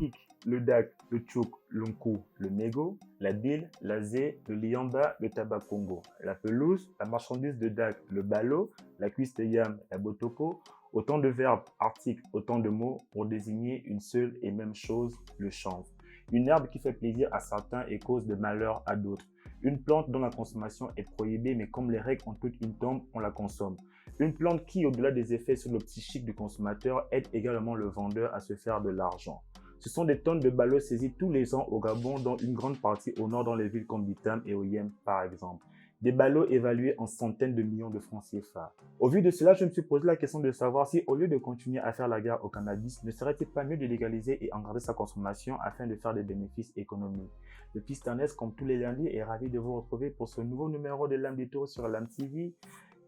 pic, le dak, le tchouk, l'unkou, le mégot, la dile, la zé, le liamba, le tabac congo, la pelouse, la marchandise de dak, le ballot, la cuisse de yam, la botoko, autant de verbes, articles, autant de mots pour désigner une seule et même chose, le chanvre. Une herbe qui fait plaisir à certains et cause de malheur à d'autres. Une plante dont la consommation est prohibée, mais comme les règles ont toutes une tombe, on la consomme. Une plante qui, au-delà des effets sur le psychique du consommateur, aide également le vendeur à se faire de l'argent. Ce sont des tonnes de ballots saisis tous les ans au Gabon, dont une grande partie au nord dans les villes comme Bitam et Oyem par exemple. Des ballots évalués en centaines de millions de francs CFA. Au vu de cela, je me suis posé la question de savoir si, au lieu de continuer à faire la guerre au cannabis, ne serait-il pas mieux de légaliser et encadrer sa consommation afin de faire des bénéfices économiques. Le fils Ernest, comme tous les lundis, est ravi de vous retrouver pour ce nouveau numéro de L'Âme du Tour sur L'Âme TV.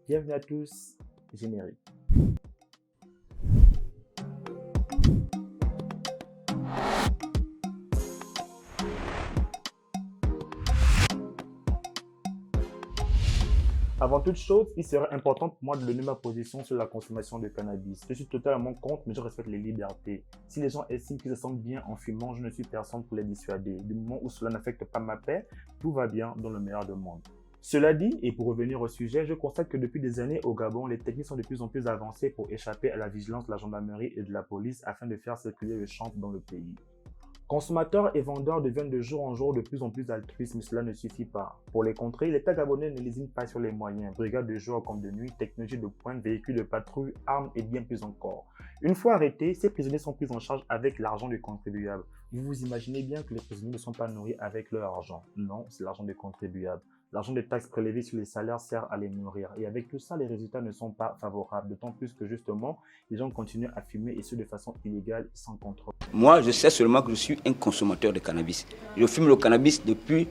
Bienvenue à tous, générique. Avant toute chose, il serait important pour moi de donner ma position sur la consommation de cannabis. Je suis totalement contre, mais je respecte les libertés. Si les gens estiment qu'ils se sentent bien en fumant, je ne suis personne pour les dissuader. Du moment où cela n'affecte pas ma paix, tout va bien dans le meilleur des mondes. Cela dit, et pour revenir au sujet, je constate que depuis des années au Gabon, les techniques sont de plus en plus avancées pour échapper à la vigilance de la gendarmerie et de la police afin de faire circuler le chanvre dans le pays. Consommateurs et vendeurs deviennent de jour en jour de plus en plus altruistes, mais cela ne suffit pas. Pour les contrer, l'État gabonais ne lésine pas sur les moyens. Brigades de jour comme de nuit, technologie de pointe, véhicules de patrouille, armes et bien plus encore. Une fois arrêtés, ces prisonniers sont pris en charge avec l'argent du contribuable. Vous vous imaginez bien que les prisonniers ne sont pas nourris avec leur argent. Non, c'est l'argent des contribuables. L'argent des taxes prélevées sur les salaires sert à les nourrir. Et avec tout ça, les résultats ne sont pas favorables. D'autant plus que justement, les gens continuent à fumer et ce de façon illégale, sans contrôle. Moi, je sais seulement que je suis un consommateur de cannabis. Je fume le cannabis depuis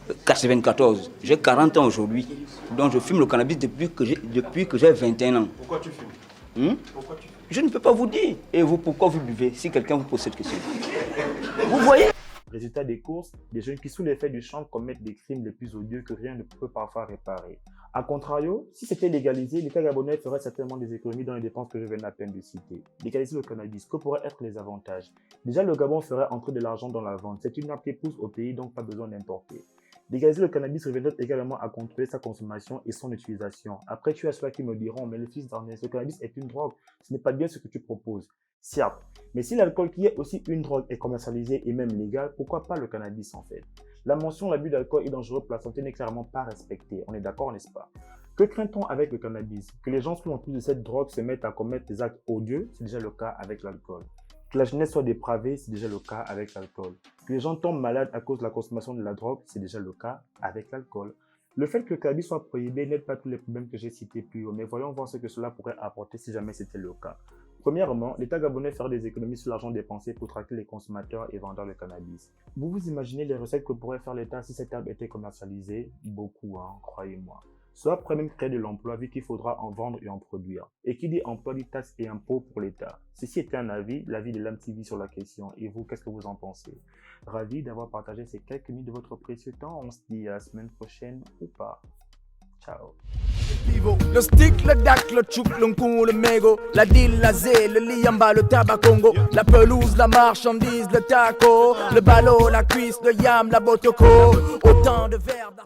1994. J'ai 40 ans aujourd'hui. Donc je fume le cannabis depuis que j'ai 21 ans. Pourquoi tu fumes Pourquoi tu fumes? Je ne peux pas vous dire. Et vous, pourquoi vous buvez si quelqu'un vous pose cette question? Vous voyez? Résultat des courses, des jeunes qui sous l'effet du chanvre commettent des crimes les plus odieux que rien ne peut parfois réparer. A contrario, si c'était légalisé, l'État gabonais ferait certainement des économies dans les dépenses que je viens à peine de citer. Légaliser le cannabis, que pourraient être les avantages? Déjà, le Gabon ferait entrer de l'argent dans la vente. C'est une arme qui pousse au pays, donc pas besoin d'importer. Légaliser le cannabis reviendrait également à contrôler sa consommation et son utilisation. Après, tu as ceux qui me diront, mais le fils d'Ernest, le cannabis est une drogue, ce n'est pas bien ce que tu proposes. Certes, mais si l'alcool qui est aussi une drogue est commercialisé et même légal, pourquoi pas le cannabis en fait? La mention l'abus d'alcool est dangereux pour la santé n'est clairement pas respectée, on est d'accord n'est-ce pas? Que craint-on avec le cannabis? Que les gens sous l'emprise de cette drogue se mettent à commettre des actes odieux, c'est déjà le cas avec l'alcool. Que la jeunesse soit dépravée, c'est déjà le cas avec l'alcool. Que les gens tombent malades à cause de la consommation de la drogue, c'est déjà le cas avec l'alcool. Le fait que le cannabis soit prohibé n'aide pas tous les problèmes que j'ai cités plus haut, mais voyons voir ce que cela pourrait apporter si jamais c'était le cas. Premièrement, l'État gabonais ferait des économies sur l'argent dépensé pour traquer les consommateurs et vendeurs de cannabis. Vous vous imaginez les recettes que pourrait faire l'État si cette herbe était commercialisée? Beaucoup, croyez-moi. Cela pourrait même créer de l'emploi vu qu'il faudra en vendre et en produire. Et qui dit emploi dit taxes et impôts pour l'État. Ceci était un avis, l'avis de L'Âme TV sur la question. Et vous, qu'est-ce que vous en pensez? Ravi d'avoir partagé ces quelques minutes de votre précieux temps. On se dit à la semaine prochaine ou pas. Ciao. Le stick, le dak, le tchouk, l'unkou, le mégot, la dile, la zé, le liamba, le tabac congo, la pelouse, la marchandise, le taco, le ballot, la cuisse, le yam, la botoko, autant de verbes.